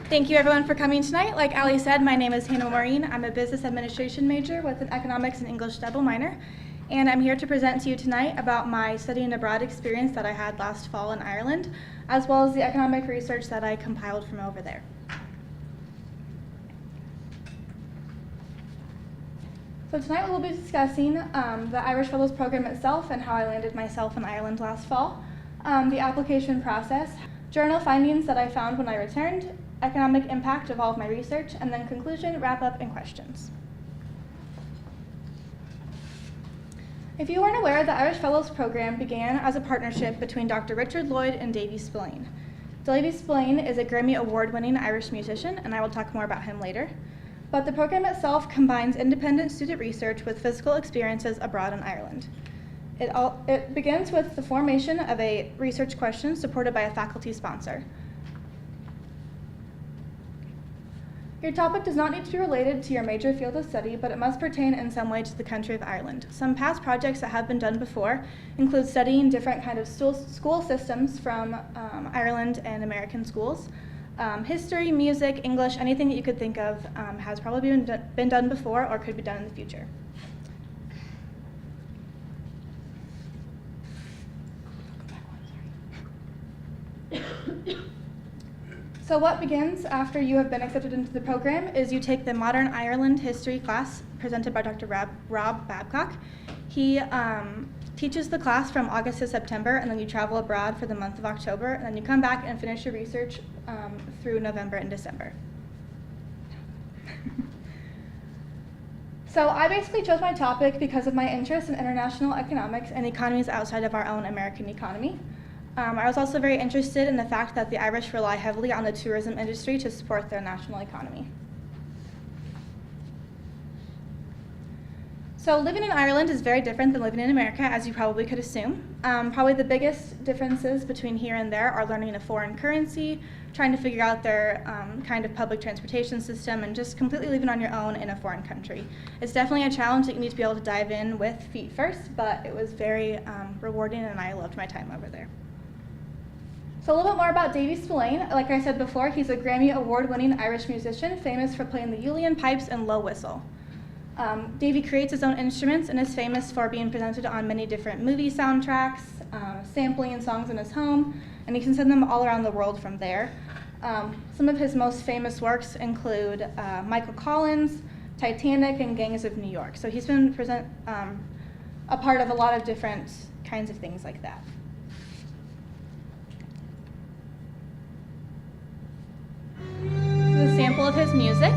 Thank you everyone for coming tonight. Like Ali said, my name is Hannah Morine. I'm a business administration major with an economics and English double minor. And I'm here to present to you tonight about my studying abroad experience that I had last fall in Ireland, as well as the economic research that I compiled from over there. So tonight we'll be discussing the Irish Fellows Program itself and how I landed myself in Ireland last fall, the application process, journal findings that I found when I returned, economic impact of all of my research, and then conclusion, wrap-up, and questions. If you weren't aware, the Irish Fellows Program began as a partnership between Dr. Richard Lloyd and Davy Spillane. Davy Spillane is a Grammy Award-winning Irish musician, and I will talk more about him later. But the program itself combines independent student research with physical experiences abroad in Ireland. It begins with the formation of a research question supported by a faculty sponsor. Your topic does not need to be related to your major field of study, but it must pertain in some way to the country of Ireland. Some past projects that have been done before include studying different kind of school systems from Ireland and American schools. History, music, English, anything that you could think of has probably been done before or could be done in the future. So what begins after you have been accepted into the program is you take the Modern Ireland History class presented by Dr. Rob Babcock. He teaches the class from August to September, and then you travel abroad for the month of October, and then you come back and finish your research through November and December. So I basically chose my topic because of my interest in international economics and economies outside of our own American economy. I was also very interested in the fact that the Irish rely heavily on the tourism industry to support their national economy. So living in Ireland is very different than living in America, as you probably could assume. Probably the biggest differences between here and there are learning a foreign currency, trying to figure out their kind of public transportation system, and just completely living on your own in a foreign country. It's definitely a challenge that you need to be able to dive in with feet first, but it was very rewarding, and I loved my time over there. So a little bit more about Davy Spillane. Like I said before, he's a Grammy Award-winning Irish musician, famous for playing the uilleann pipes and low whistle. Davy creates his own instruments and is famous for being presented on many different movie soundtracks, sampling songs in his home, and he can send them all around the world from there. Some of his most famous works include Michael Collins, Titanic, and Gangs of New York. So he's been a part of a lot of different kinds of things like that. This is a sample of his music.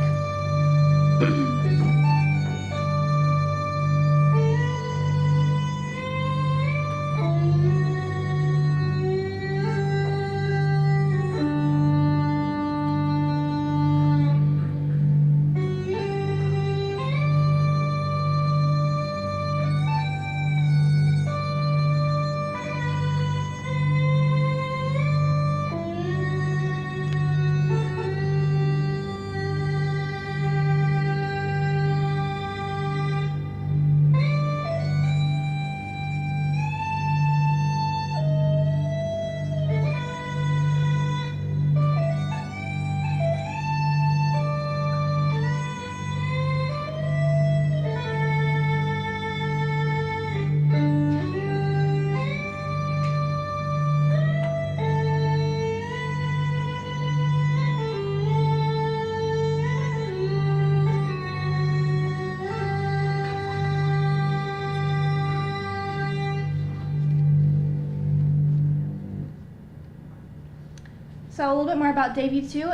So a little bit more about Davy too.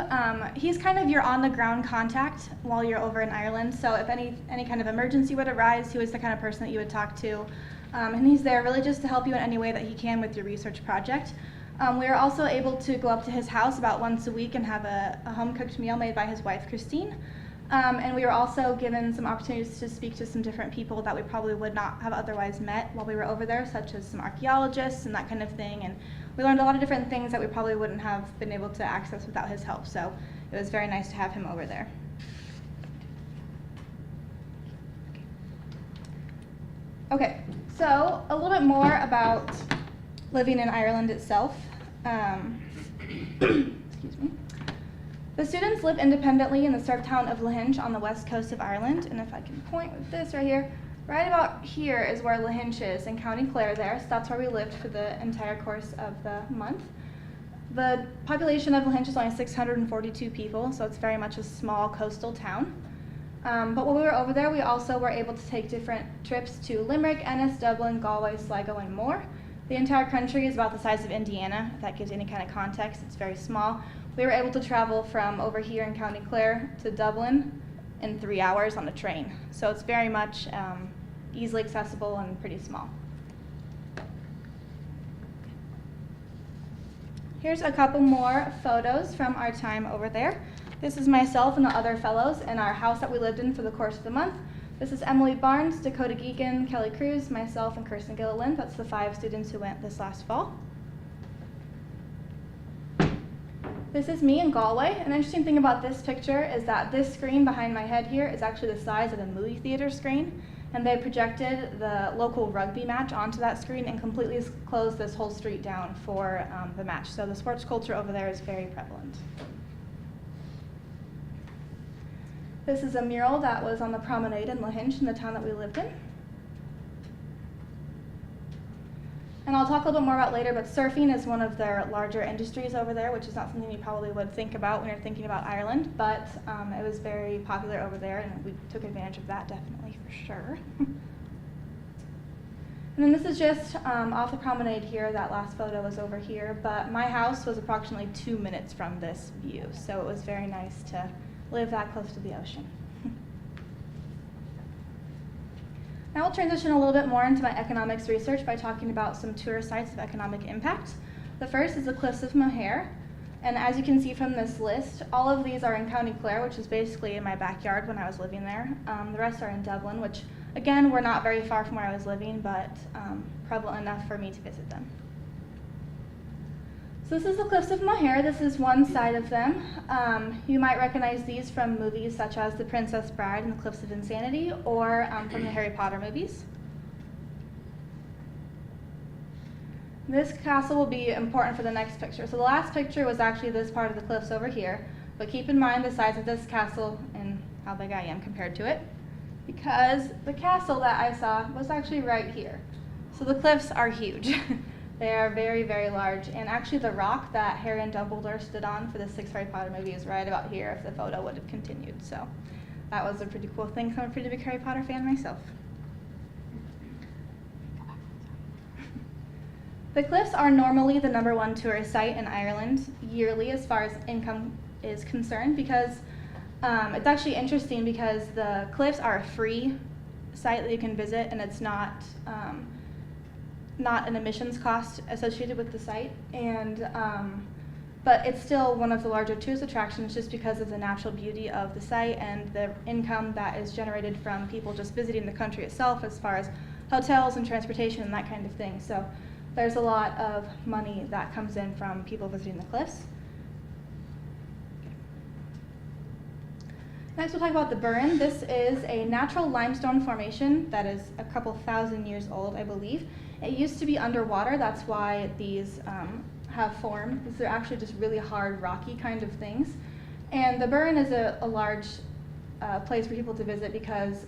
He's kind of your on-the-ground contact while you're over in Ireland. So if any kind of emergency would arise, he was the kind of person that you would talk to. And he's there really just to help you in any way that he can with your research project. We are also able to go up to his house about once a week and have a home-cooked meal made by his wife, Christine. And we were also given some opportunities to speak to some different people that we probably would not have otherwise met while we were over there, such as some archaeologists and that kind of thing. And we learned a lot of different things that we probably wouldn't have been able to access without his help. So it was very nice to have him over there. Okay, so a little bit more about living in Ireland itself. Excuse me. The students live independently in the surf town of Lahinch on the west coast of Ireland, and if I can point with this right here, right about here is where Lahinch is in County Clare there, so that's where we lived for the entire course of the month. The population of Lahinch is only 642 people, so it's very much a small coastal town. But when we were over there, we also were able to take different trips to Limerick, Ennis, Dublin, Galway, Sligo, and Moher. The entire country is about the size of Indiana, if that gives you any kind of context. It's very small. We were able to travel from over here in County Clare to Dublin in 3 hours on a train. So it's very much easily accessible and pretty small. Here's a couple more photos from our time over there. This is myself and the other fellows in our house that we lived in for the course of the month. This is Emily Barnes, Dakota Geegan, Kelly Cruz, myself, and Kirsten Gilliland. That's the 5 students who went this last fall. This is me in Galway. An interesting thing about this picture is that this screen behind my head here is actually the size of a movie theater screen, and they projected the local rugby match onto that screen and completely closed this whole street down for the match. So the sports culture over there is very prevalent. This is a mural that was on the promenade in Lahinch in the town that we lived in. And I'll talk a little bit more about later, but surfing is one of their larger industries over there, which is not something you probably would think about when you're thinking about Ireland, but it was very popular over there, and we took advantage of that definitely for sure. And then this is just off the promenade here. That last photo was over here, but my house was approximately 2 minutes from this view, so it was very nice to live that close to the ocean. Now we'll transition a little bit more into my economics research by talking about some tourist sites of economic impact. The first is the Cliffs of Moher, and as you can see from this list, all of these are in County Clare, which is basically in my backyard when I was living there. The rest are in Dublin, which again, were not very far from where I was living, but prevalent enough for me to visit them. So this is the Cliffs of Moher. This is one side of them. You might recognize these from movies such as The Princess Bride and The Cliffs of Insanity, or from the Harry Potter movies. This castle will be important for the next picture. So the last picture was actually this part of the cliffs over here, but keep in mind the size of this castle and how big I am compared to it, because the castle that I saw was actually right here. So the cliffs are huge. They are very, very large, and actually the rock that Harry and Dumbledore stood on for the 6th Harry Potter movie is right about here if the photo would have continued. So that was a pretty cool thing. So I'm a pretty big Harry Potter fan myself. The cliffs are normally the #1 tourist site in Ireland yearly as far as income is concerned, because it's actually interesting because the cliffs are a free site that you can visit, and it's not an admissions cost associated with the site, and but it's still one of the larger tourist attractions just because of the natural beauty of the site and the income that is generated from people just visiting the country itself as far as hotels and transportation and that kind of thing. So there's a lot of money that comes in from people visiting the cliffs. Next we'll talk about the Burren. This is a natural limestone formation that is a couple thousand years old, I believe. It used to be underwater, that's why these have formed. These are actually just really hard, rocky kind of things. And the Burren is a large place for people to visit because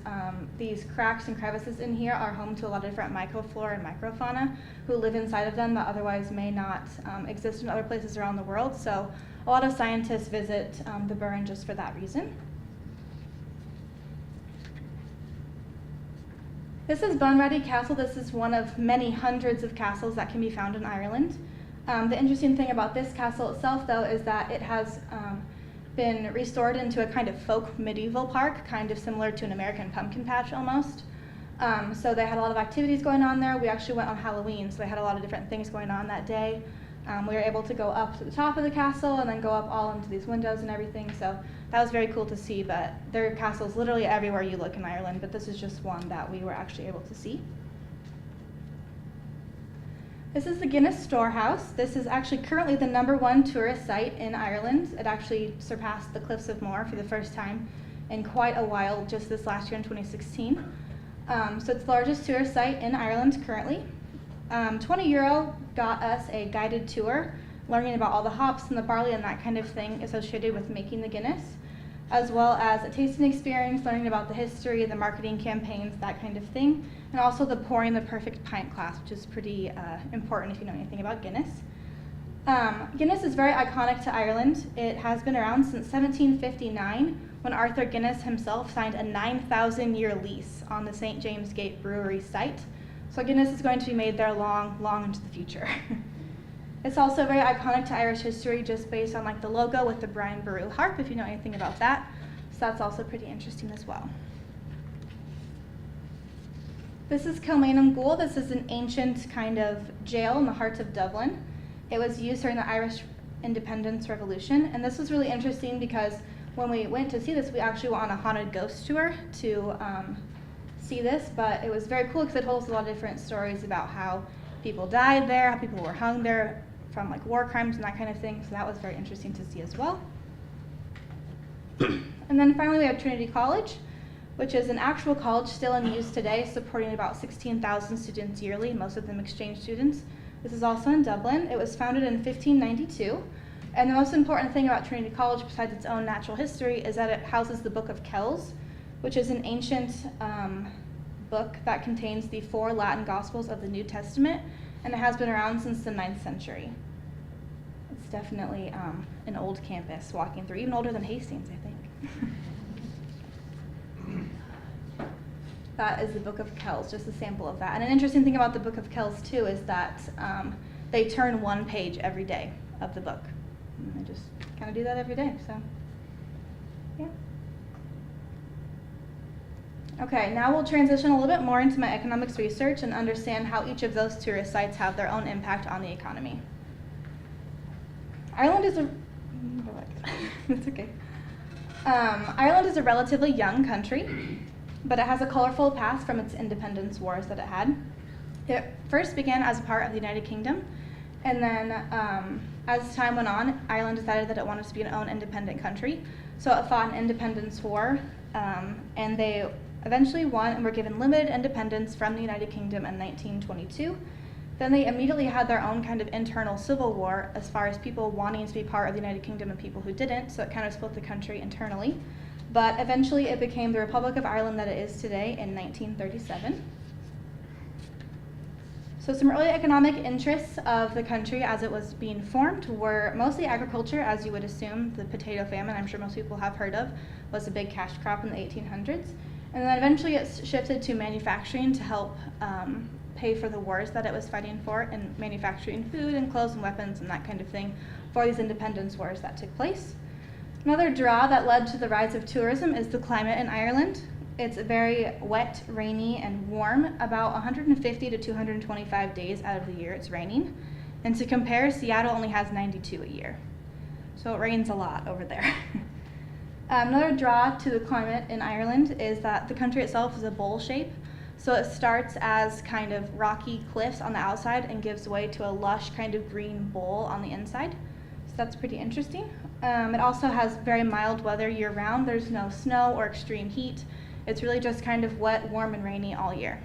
these cracks and crevices in here are home to a lot of different microflora and microfauna who live inside of them that otherwise may not exist in other places around the world. So a lot of scientists visit the Burren just for that reason. This is Bunratty Castle. This is one of many hundreds of castles that can be found in Ireland. The interesting thing about this castle itself, though, is that it has been restored into a kind of folk medieval park, kind of similar to an American pumpkin patch almost. So they had a lot of activities going on there. We actually went on Halloween, so they had a lot of different things going on that day. We were able to go up to the top of the castle and then go up all into these windows and everything, so that was very cool to see. But there are castles literally everywhere you look in Ireland, but this is just one that we were actually able to see. This is the Guinness Storehouse. This is actually currently the #1 tourist site in Ireland. It actually surpassed the Cliffs of Moher for the first time in quite a while, just this last year in 2016. So it's the largest tourist site in Ireland currently. €20 got us a guided tour learning about all the hops and the barley and that kind of thing associated with making the Guinness, as well as a tasting experience, learning about the history, the marketing campaigns, that kind of thing, and also the pouring the perfect pint class, which is pretty important if you know anything about Guinness. Guinness is very iconic to Ireland. It has been around since 1759, when Arthur Guinness himself signed a 9,000-year lease on the St. James Gate Brewery site. So Guinness is going to be made there long, long into the future. It's also very iconic to Irish history just based on like the logo with the Brian Boru harp, if you know anything about that. So that's also pretty interesting as well. This is Kilmainham Gaol. This is an ancient kind of jail in the heart of Dublin. It was used during the Irish Independence Revolution, and this was really interesting because when we went to see this, we actually went on a haunted ghost tour to see this, but it was very cool because it told us a lot of different stories about how people died there, how people were hung there from like war crimes and that kind of thing, so that was very interesting to see as well. And then finally we have Trinity College, which is an actual college still in use today, supporting about 16,000 students yearly, most of them exchange students. This is also in Dublin. It was founded in 1592. And the most important thing about Trinity College, besides its own natural history, is that it houses the Book of Kells, which is an ancient book that contains the 4 Latin Gospels of the New Testament, and it has been around since the 9th century. It's definitely an old campus walking through, even older than Hastings, I think. That is the Book of Kells, just a sample of that. And an interesting thing about the Book of Kells, too, is that they turn one page every day of the book. And I just kind of do that every day, so yeah. Okay, now we'll transition a little bit more into my economics research and understand how each of those tourist sites have their own impact on the economy. Ireland is a, it's okay. Ireland is a relatively young country, but it has a colorful past from its independence wars that it had. It first began as a part of the United Kingdom, and then as time went on, Ireland decided that it wanted to be an own independent country. So it fought an independence war, and they eventually won and were given limited independence from the United Kingdom in 1922. Then they immediately had their own kind of internal civil war as far as people wanting to be part of the United Kingdom and people who didn't, so it kind of split the country internally. But eventually it became the Republic of Ireland that it is today in 1937. So some early economic interests of the country as it was being formed were mostly agriculture, as you would assume. The potato famine, I'm sure most people have heard of, was a big cash crop in the 1800s. And then eventually it shifted to manufacturing to help pay for the wars that it was fighting for, and manufacturing food and clothes and weapons and that kind of thing for these independence wars that took place. Another draw that led to the rise of tourism is the climate in Ireland. It's very wet, rainy, and warm. About 150 to 225 days out of the year it's raining. And to compare, Seattle only has 92 a year. So it rains a lot over there. Another draw to the climate in Ireland is that the country itself is a bowl shape. So it starts as kind of rocky cliffs on the outside and gives way to a lush kind of green bowl on the inside. So that's pretty interesting. It also has very mild weather year-round. There's no snow or extreme heat. It's really just kind of wet, warm, and rainy all year.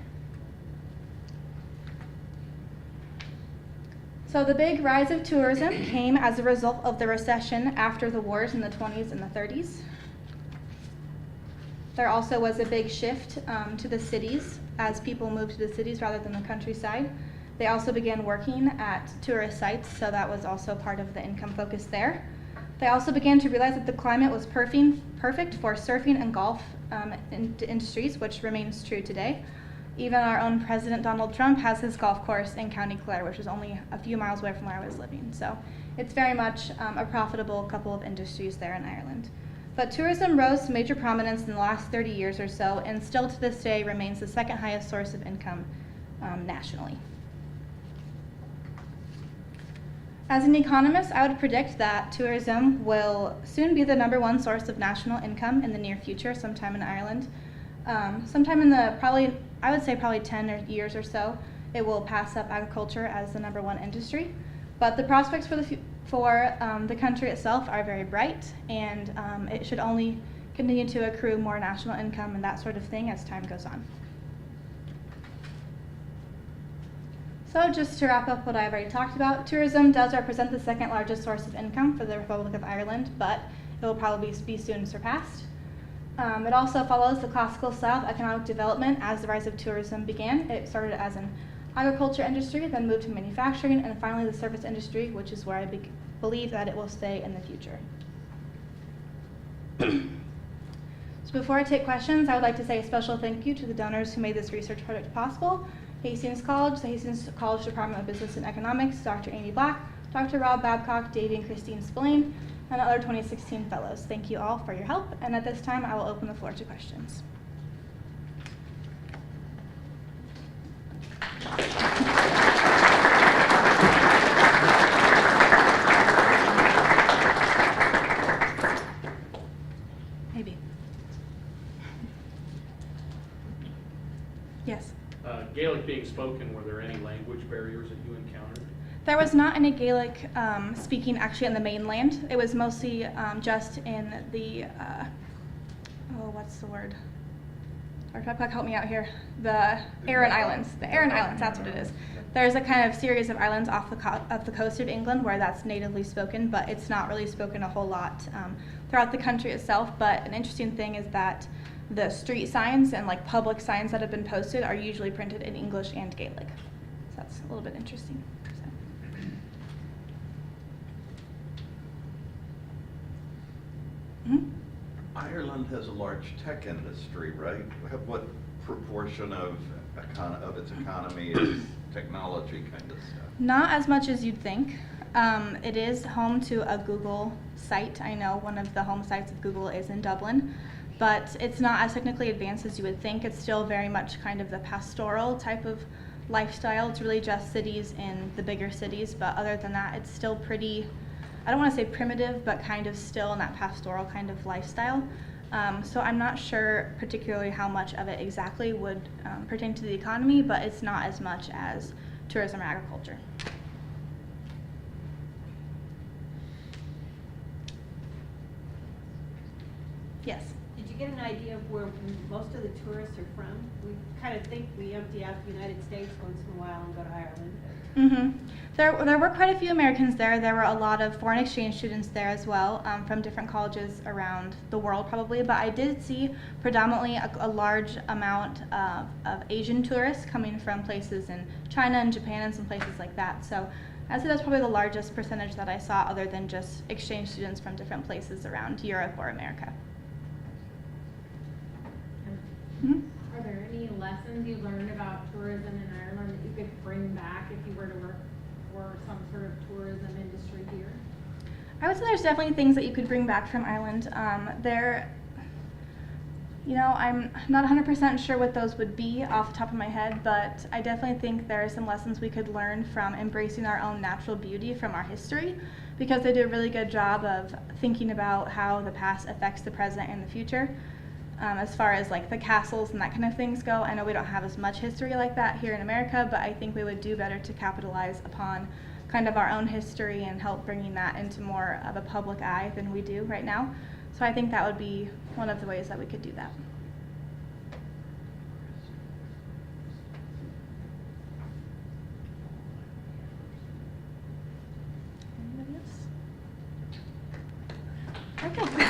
So the big rise of tourism came as a result of the recession after the wars in the 20s and the 30s. There also was a big shift to the cities as people moved to the cities rather than the countryside. They also began working at tourist sites, so that was also part of the income focus there. They also began to realize that the climate was perfect for surfing and golf industries, which remains true today. Even our own President Donald Trump has his golf course in County Clare, which is only a few miles away from where I was living. So it's very much a profitable couple of industries there in Ireland. But tourism rose to major prominence in the last 30 years or so, and still to this day remains the second highest source of income nationally. As an economist, I would predict that tourism will soon be the #1 source of national income in the near future, sometime in Ireland. Sometime in the I would say probably 10 years or so, it will pass up agriculture as the #1 industry. But the prospects for the country itself are very bright, and it should only continue to accrue more national income and that sort of thing as time goes on. So just to wrap up what I've already talked about, tourism does represent the second largest source of income for the Republic of Ireland, but it will probably be soon surpassed. It also follows the classical style of economic development as the rise of tourism began. It started as an agriculture industry, then moved to manufacturing, and finally the service industry, which is where I believe that it will stay in the future. So before I take questions, I would like to say a special thank you to the donors who made this research project possible. Hastings College, the Hastings College Department of Business and Economics, Dr. Amy Black, Dr. Rob Babcock, Davey and Christine Spillane, and other 2016 fellows. Thank you all for your help, and at this time I will open the floor to questions. Maybe. Yes. Gaelic being spoken, were there any language barriers that you encountered? There was not any Gaelic speaking actually on the mainland. It was mostly just in the, what's the word? Dr. Babcock, help me out here. The Aran Islands. The Aran Islands, that's what it is. There's a kind of series of islands off the coast of England where that's natively spoken, but it's not really spoken a whole lot throughout the country itself. But an interesting thing is that the street signs and like public signs that have been posted are usually printed in English and Gaelic. So that's a little bit interesting. Ireland has a large tech industry, right? What proportion of its economy is technology kind of stuff? Not as much as you'd think. It is home to a Google site. I know one of the home sites of Google is in Dublin, but it's not as technically advanced as you would think. It's still very much kind of the pastoral type of lifestyle. It's really just cities in the bigger cities, but other than that, it's still pretty, I don't want to say primitive, but kind of still in that pastoral kind of lifestyle. So I'm not sure particularly how much of it exactly would pertain to the economy, but it's not as much as tourism or agriculture. Yes? Did you get an idea of where most of the tourists are from? We kind of think we empty out the United States once in a while and go to Ireland. There were quite a few Americans there. There were a lot of foreign exchange students there as well, from different colleges around the world probably, but I did see predominantly a large amount of Asian tourists coming from places in China and Japan and some places like that. So I'd say that's probably the largest percentage that I saw, other than just exchange students from different places around Europe or America. Are there any lessons you learned about tourism in Ireland that you could bring back if you were to work for some sort of tourism industry here? I would say there's definitely things that you could bring back from Ireland. I'm not 100% sure what those would be off the top of my head, but I definitely think there are some lessons we could learn from embracing our own natural beauty from our history, because they do a really good job of thinking about how the past affects the present and the future. As far as like the castles and that kind of things go, I know we don't have as much history like that here in America, but I think we would do better to capitalize upon kind of our own history and help bringing that into more of a public eye than we do right now. So I think that would be one of the ways that we could do that. Anybody else? Okay.